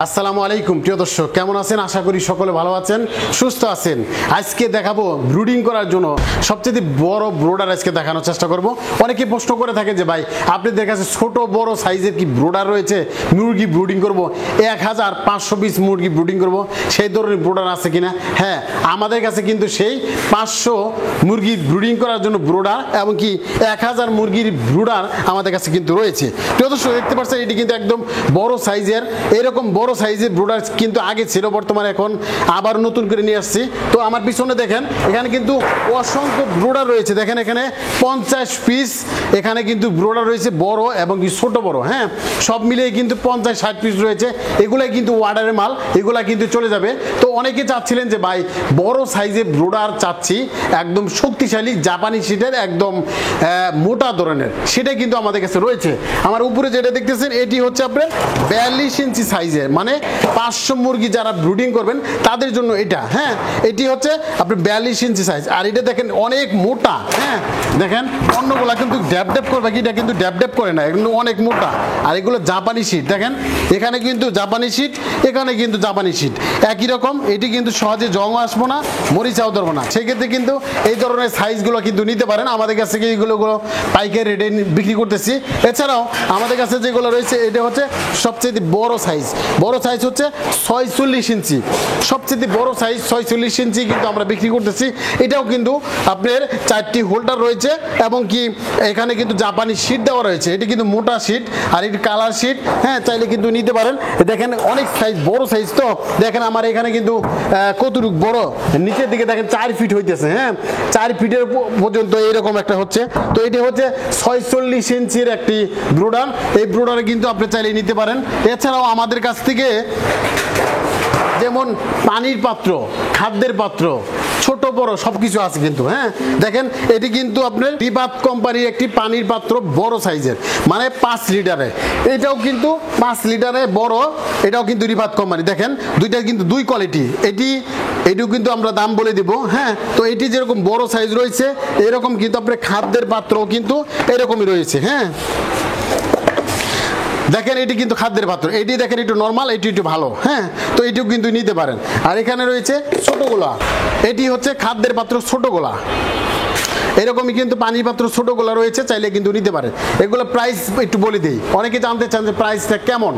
আসসালামু আলাইকুম প্রিয় দর্শক, কেমন আছেন? আশা করি সকলে ভালো আছেন, সুস্থ আছেন। আজকে দেখাবো ব্রুডিং করার জন্য সবচেয়ে বড় ব্রোডার আজকে দেখানোর চেষ্টা করব। অনেকে প্রশ্ন করে থাকে যে ভাই আপনাদের কাছে ছোট বড় সাইজের কি ব্রোডার রয়েছে, মুরগি ব্রুডিং করব, 1500 পিস মুরগি ব্রুডিং করব, সেই ধরনের ব্রোডার আছে কিনা? হ্যাঁ, আমাদের কাছে কিন্তু সেই 500 মুরগি ব্রুডিং করার জন্য ব্রোডার এবং কি 1000 মুরগির ব্রুডার আমাদের কাছে কিন্তু রয়েছে। প্রিয় দর্শক, দেখতে পাচ্ছেন এটি কিন্তু একদম বড় সাইজের। এরকম বড় সাইজের ব্রুডার কিন্তু আগে ছিল, বর্তমানে এখন আবার নতুন করে নিয়ে আসছি। তো আমার পিছনে দেখেন, এখানে কিন্তু অসংখ্য ব্রুডার রয়েছে। দেখেন এখানে 50 পিস এখানে কিন্তু ব্রুডার রয়েছে, বড় এবং কি ছোট বড়। হ্যাঁ, সব মিলিয়ে কিন্তু 50-60 পিস রয়েছে। এগুলাই কিন্তু অর্ডারের মাল, এগুলা কিন্তু চলে যাবে। তো অনেকে চাচ্ছিলেন যে ভাই বড় সাইজের ব্রুডার চাচ্ছি, একদম শক্তিশালী জাপানি শিটের, একদম মোটা ধরনের, সেটা কিন্তু আমাদের কাছে রয়েছে। আমার উপরে যেটা দেখতেছেন এটি হচ্ছে আপনার 42 ইঞ্চি সাইজের, মানে 500 মুরগি যারা ব্রুডিং করবেন তাদের জন্য এটা। হ্যাঁ, এটি হচ্ছে আপনার 42 ইঞ্চি সাইজ। আর এটা দেখেন অনেক মোটা। হ্যাঁ, দেখেন অন্যগুলা কিন্তু ড্যাপ ড্যাপ করবে, এটা কিন্তু ড্যাপ ড্যাপ করে না, এগুলো অনেক মোটা। আর এগুলো জাপানি শিট, দেখেন এখানে কিন্তু জাপানি শিট, এখানে কিন্তু জাপানি শিট একই রকম। এটি কিন্তু সহজে জং আসবো না, মরিচাও ধরবো না। সেক্ষেত্রে কিন্তু এই ধরনের সাইজগুলো কিন্তু নিতে পারেন। আমাদের কাছে এগুলো পাইকারি রেটে বিক্রি করতেছি। এছাড়াও আমাদের কাছে যেগুলো রয়েছে এটা হচ্ছে সবচেয়ে বড় সাইজ। বড় সাইজ হচ্ছে 46 ইঞ্চি, সবচেয়ে বড় সাইজ 46 ইঞ্চি কিন্তু আমরা বিক্রি করতেছি। এটাও কিন্তু আপনার 4টি হোল্ডার রয়েছে এবং কি এখানে কিন্তু জাপানি শিট দেওয়া রয়েছে। এটি কিন্তু মোটা শিট আর এটি কালার শিট। হ্যাঁ, চাইলে কিন্তু নিতে পারেন। দেখেন অনেক সাইজ, বড় সাইজ। তো দেখেন আমার এখানে কিন্তু কতটুকু বড়, নিচের দিকে দেখেন 4 ফিট হইতেছে। হ্যাঁ, 4 ফিটের পর্যন্ত এইরকম একটা হচ্ছে। তো এটি হচ্ছে 46 ইঞ্চির একটি ব্রুডার। এই ব্রুডারে কিন্তু আপনি চাইলে নিতে পারেন। এছাড়াও আমাদের কাছ থেকে যেমন পানির পাত্র, খাদ্যের পাত্র, ছোট বড় সবকিছু আছে কিন্তু। হ্যাঁ, দেখেন এটি কিন্তু আপনার রিপাত কোম্পানির একটি পানির পাত্র, বড় সাইজের, মানে 5 লিটারে। এটাও কিন্তু 5 লিটারে বড়, এটাও কিন্তু রিপাত কোম্পানি। দেখেন দুইটা কিন্তু দুই কোয়ালিটি। এটিও কিন্তু আমরা দাম বলে দিব। হ্যাঁ, তো এটি যেরকম বড় সাইজ রয়েছে, এরকম কিন্তু আপনার খাদ্যের পাত্রও কিন্তু এরকমই রয়েছে। হ্যাঁ, দেখেন এটি কিন্তু খাদ্যের পাত্র। এটি দেখেন একটু নর্মাল, এটি একটু ভালো। হ্যাঁ, তো এটিও কিন্তু নিতে পারেন। আর এখানে রয়েছে ছোটগুলা, এটি হচ্ছে খাদ্যের পাত্র ছোটগুলা। এরকমই কিন্তু পানির পাত্র ছোটগুলো রয়েছে, চাইলে কিন্তু নিতে পারেন। এগুলো প্রাইস একটু বলে দিই, অনেকে জানতে চান যে প্রাইসটা কেমন।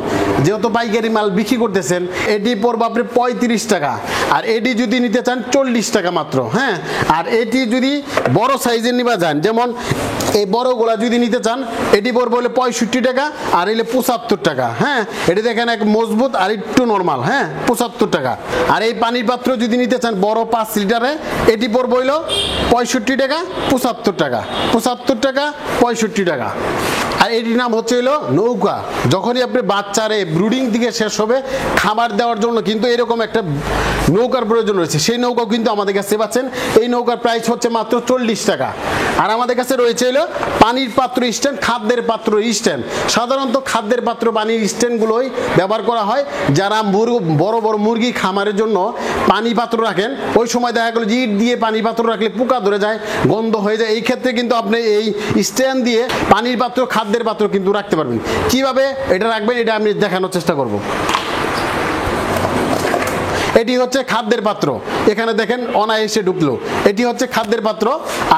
যেহেতু পাইকারি মাল বিক্রি করতেছেন, এটি পড়বে আপনি 35 টাকা, আর এটি যদি নিতে চান 40 টাকা মাত্র। হ্যাঁ, আর এটি যদি বড় সাইজের নিবা যান, যেমন এই বড়গুলা যদি নিতে চান, এটি পড়বে হলে 65 টাকা, আর এলে 75 টাকা। হ্যাঁ, এটি দেখেন এক মজবুত আর একটু নর্মাল। হ্যাঁ, 75 টাকা। আর এই পানির পাত্র যদি নিতে চান বড় 5 লিটারে, এটি পড়বে হইল 65 টাকা, 75 টাকা, 75 টাকা, 65 টাকা। আর এটির নাম হচ্ছে হলো নৌকা। যখনই আপনি বাচ্চারে ব্রুডিং থেকে শেষ হবে, খাবার দেওয়ার জন্য কিন্তু এরকম একটা নৌকার প্রয়োজন রয়েছে। সেই নৌকাও কিন্তু আমাদের কাছে পাচ্ছেন। এই নৌকার প্রাইস হচ্ছে মাত্র 40 টাকা। আর আমাদের কাছে রয়েছে হলো পানির পাত্র স্ট্যান্ড, খাদ্যের পাত্র স্ট্যান্ড। সাধারণত খাদ্যের পাত্র পানির স্ট্যান্ডগুলোই ব্যবহার করা হয়। যারা বড় বড় মুরগি খামারের জন্য পানি পাত্র রাখেন, ওই সময় দেখা গেল যে ইট দিয়ে পানি পাত্র রাখলে পোকা ধরে যায়, গন্ধ হয়ে যায়। এই ক্ষেত্রে কিন্তু আপনি এই স্ট্যান্ড দিয়ে পানির পাত্র, খাদ্যের পাত্র কিন্তু রাখতে পারবেন। কিভাবে এটা রাখবেন এটা আমি দেখানোর চেষ্টা করব। এটি হচ্ছে খাদ্যের পাত্র। এখানে দেখেন অনায়াসে ঢুকলো, এটি হচ্ছে খাদ্যের পাত্র।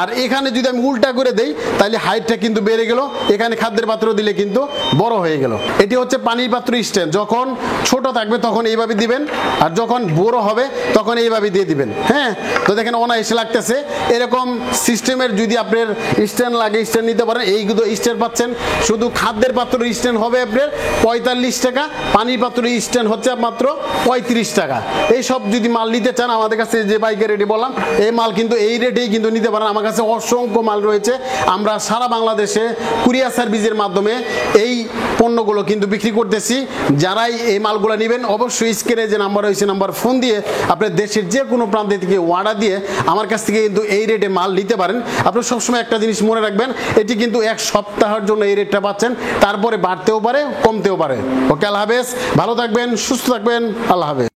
আর এখানে যদি আমি উল্টা করে দেই, তাহলে হাইটটা কিন্তু বেড়ে গেল। এখানে খাদ্যের পাত্র দিলে কিন্তু বড় হয়ে গেল। এটি হচ্ছে পানির পাত্র স্ট্যান্ড। যখন ছোট থাকবে তখন এইভাবে দিবেন, আর যখন বড় হবে তখন এইভাবে দিয়ে দিবেন। হ্যাঁ, তো দেখেন অনায়াসে লাগতেছে। এরকম সিস্টেমের যদি আপনার স্ট্যান্ড লাগে, স্ট্যান্ড নিতে পারেন। এইগুলো স্ট্যান্ড পাচ্ছেন। শুধু খাদ্যের পাত্র স্ট্যান্ড হবে আপনার 45 টাকা, পানির পাত্র স্ট্যান্ড হচ্ছে মাত্র 35 টাকা। এই সব যদি মাল নিতে চান, আমাদের কাছে যে পাইকারি রেটে বললাম, এই মাল কিন্তু এই রেটেই কিন্তু নিতে পারেন। আমার কাছে অসংখ্য মাল রয়েছে। আমরা সারা বাংলাদেশে কুরিয়ার সার্ভিসের মাধ্যমে এই পণ্যগুলো কিন্তু বিক্রি করতেছি। যারাই এই মালগুলো নেবেন, অবশ্যই স্ক্রিনে যে নাম্বার রয়েছে, নাম্বার ফোন দিয়ে আপনার দেশের যে কোনো প্রান্তে থেকে অর্ডার দিয়ে আমার কাছ থেকে কিন্তু এই রেটে মাল নিতে পারেন। আপনি সবসময় একটা জিনিস মনে রাখবেন, এটি কিন্তু 1 সপ্তাহের জন্য এই রেটটা পাচ্ছেন। তারপরে বাড়তেও পারে, কমতেও পারে। ওকে, আল্লাহ হাফেজ। ভালো থাকবেন, সুস্থ থাকবেন। আল্লাহ হাফেজ।